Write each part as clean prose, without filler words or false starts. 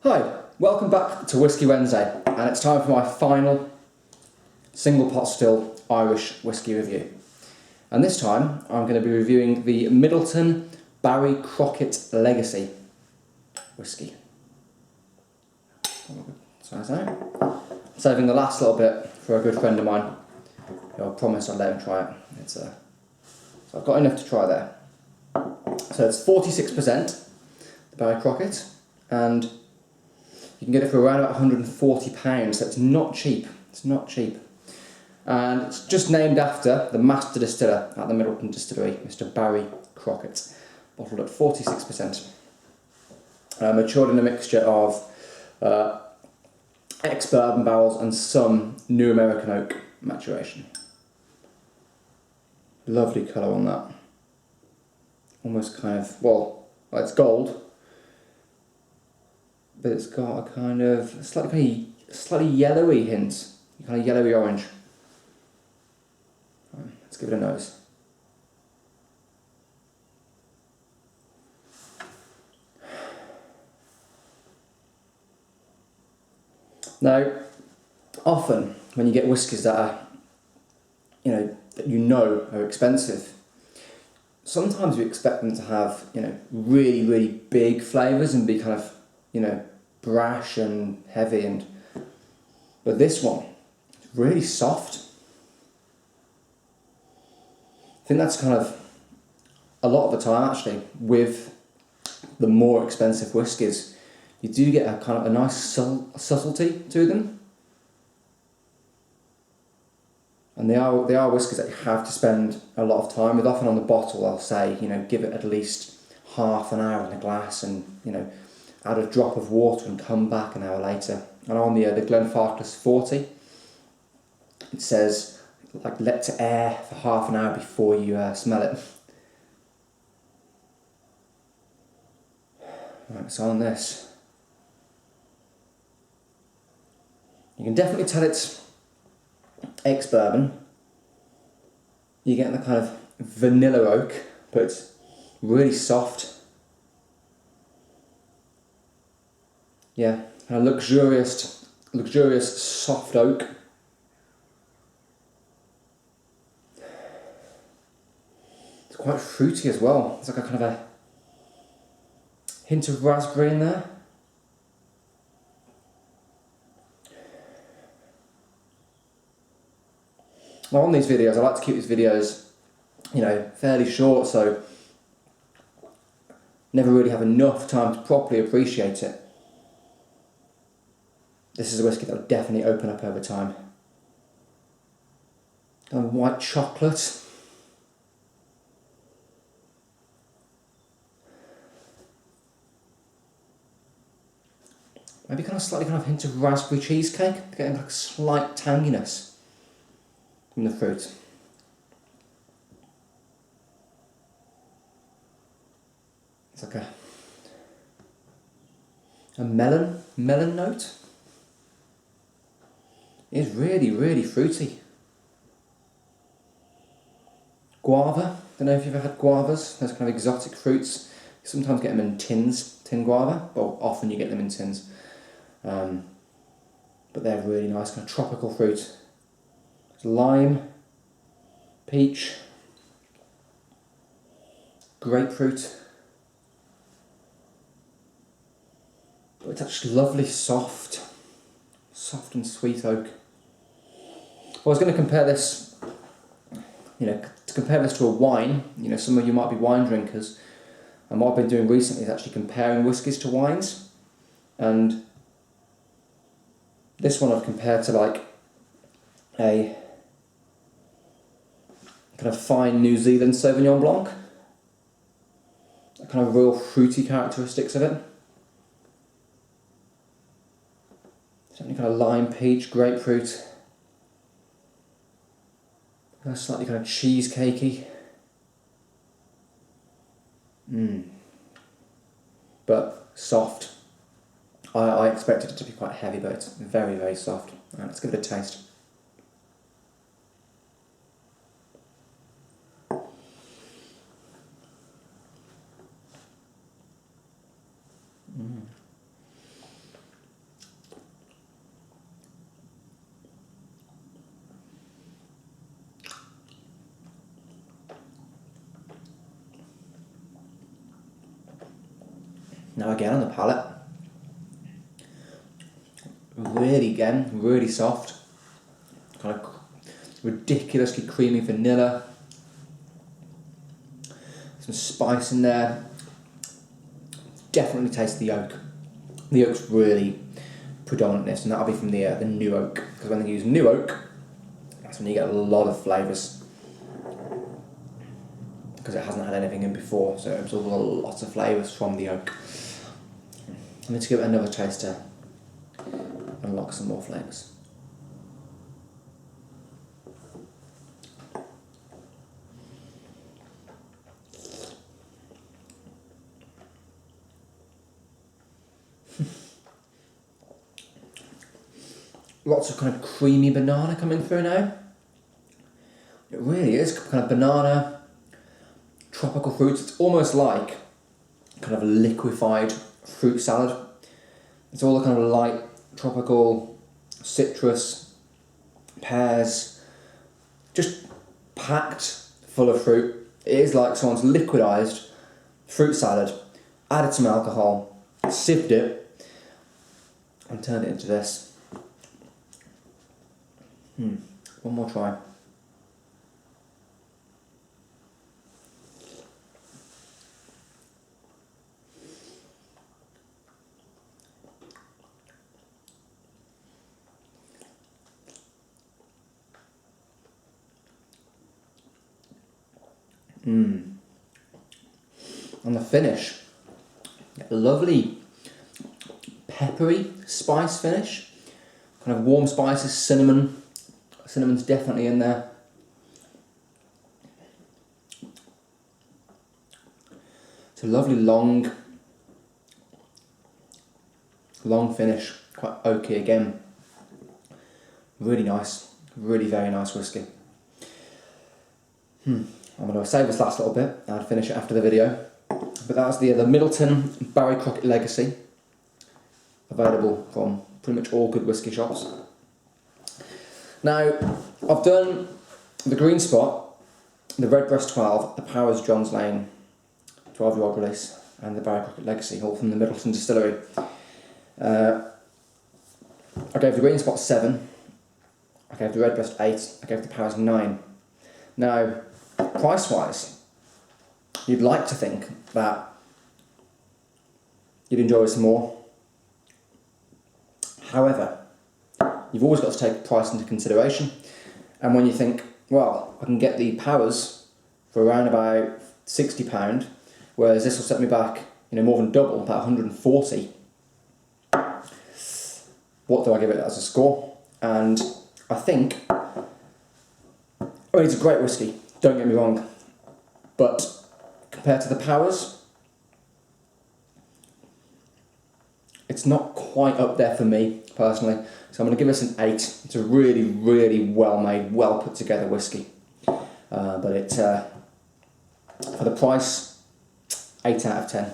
Hi, welcome back to Whisky Wednesday, and it's time for my final single pot still Irish whisky review. And this time I'm going to be reviewing the Midleton Barry Crockett Legacy whisky. Saving the last little bit for a good friend of mine who I promised I'd let him try it. So I've got enough to try there. So it's 46%, the Barry Crockett, and you can get it for around about £140, so it's not cheap. It's not cheap. And it's just named after the master distiller at the Midleton Distillery, Mr. Barry Crockett, bottled at 46%. Matured in a mixture of ex-bourbon barrels and some new American oak maturation. Lovely colour on that. Almost kind of, well, it's gold, but it's got a kind of slightly yellowy hint, kind of yellowy orange. Let's give it a nose. Now, often when you get whiskies that are, that you know are expensive, sometimes you expect them to have, really, really big flavours and be kind of, brash and heavy, but this one, it's really soft. I think that's kind of a lot of the time actually with the more expensive whiskies, you do get a kind of a nice subtlety to them. And they are whiskies that you have to spend a lot of time with. Often on the bottle I'll say, give it at least half an hour in the glass and, add a drop of water and come back an hour later. And on the Glenfarclas 40, it says, let to air for half an hour before you smell it. Right, so on this, you can definitely tell it's ex-bourbon. You get the kind of vanilla oak, but it's really soft. Yeah, kind of luxurious soft oak. It's quite fruity as well. It's like a kind of a hint of raspberry in there. Now on these videos, I like to keep these videos, fairly short, so never really have enough time to properly appreciate it. This is a whiskey that will definitely open up over time. And white chocolate. Maybe slightly hint of raspberry cheesecake, getting like a slight tanginess from the fruit. It's like a melon note. It's really, really fruity. Guava. Don't know if you've ever had guavas. Those kind of exotic fruits. You sometimes get them in tins, tin guava. Well, often you get them in tins. But they're really nice, kind of tropical fruit. There's lime, peach, grapefruit. But it's actually lovely, soft and sweet oak. I was going to compare this, to a wine. Some of you might be wine drinkers, and what I've been doing recently is actually comparing whiskies to wines. And this one I've compared to like a kind of fine New Zealand Sauvignon Blanc. A kind of real fruity characteristics of it. Certainly kind of lime, peach, grapefruit. Slightly kind of cheesecakey. But soft. I expected it to be quite heavy, but it's very, very soft. Right, let's give it a taste. Now again on the palate, really soft, kind of ridiculously creamy vanilla, some spice in there. Definitely taste the oak. The oak's really predominant in this, and that'll be from the new oak, because when they use new oak, that's when you get a lot of flavours, because it hasn't had anything in before, so it absorbs lots of flavours from the oak. I need to give it another taste to unlock some more flavours. Lots of kind of creamy banana coming through now. It really is kind of banana, tropical fruits. It's almost like kind of a liquefied fruit salad. It's all the kind of light, tropical, citrus, pears, just packed full of fruit. It is like someone's liquidized fruit salad, added some alcohol, sieved it, and turned it into this. One more try. And the finish, lovely peppery spice finish, kind of warm spices, cinnamon. Cinnamon's definitely in there. It's a lovely long finish, quite oaky again. Really nice, really very nice whiskey. I'm going to save this last little bit and finish it after the video. But that's the Midleton Barry Crockett Legacy, available from pretty much all good whiskey shops. Now, I've done the Green Spot, the Redbreast 12, the Powers Johns Lane 12-year-old release, and the Barry Crockett Legacy, all from the Midleton distillery. I gave the Green Spot 7, I gave the Redbreast 8, I gave the Powers 9. Now, price-wise, you'd like to think that you'd enjoy this more. However, you've always got to take price into consideration, and when you think, well, I can get the Powers for around about £60, whereas this will set me back, more than double, about 140. What do I give it as a score? And I think, it's a great whiskey, don't get me wrong, but compared to the Powers, it's not quite up there for me, personally. So I'm going to give this an 8. It's a really, really well made, well put together whiskey. But it, for the price, 8 out of 10.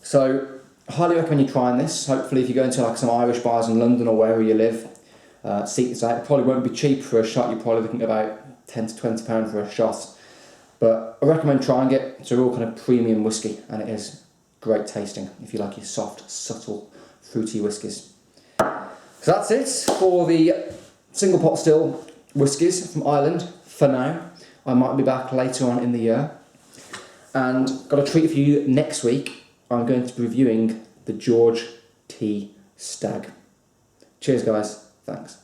So, I highly recommend you trying this. Hopefully if you go into like some Irish bars in London or wherever you live, seek this out. It probably won't be cheap for a shot. You're probably looking at about £10 to £20 for a shot. But I recommend trying it. It's a real kind of premium whiskey, and it is great tasting if you like your soft, subtle, fruity whiskies. So that's it for the single pot still whiskies from Ireland for now. I might be back later on in the year. And got a treat for you next week. I'm going to be reviewing the George T. Stag. Cheers guys, thanks.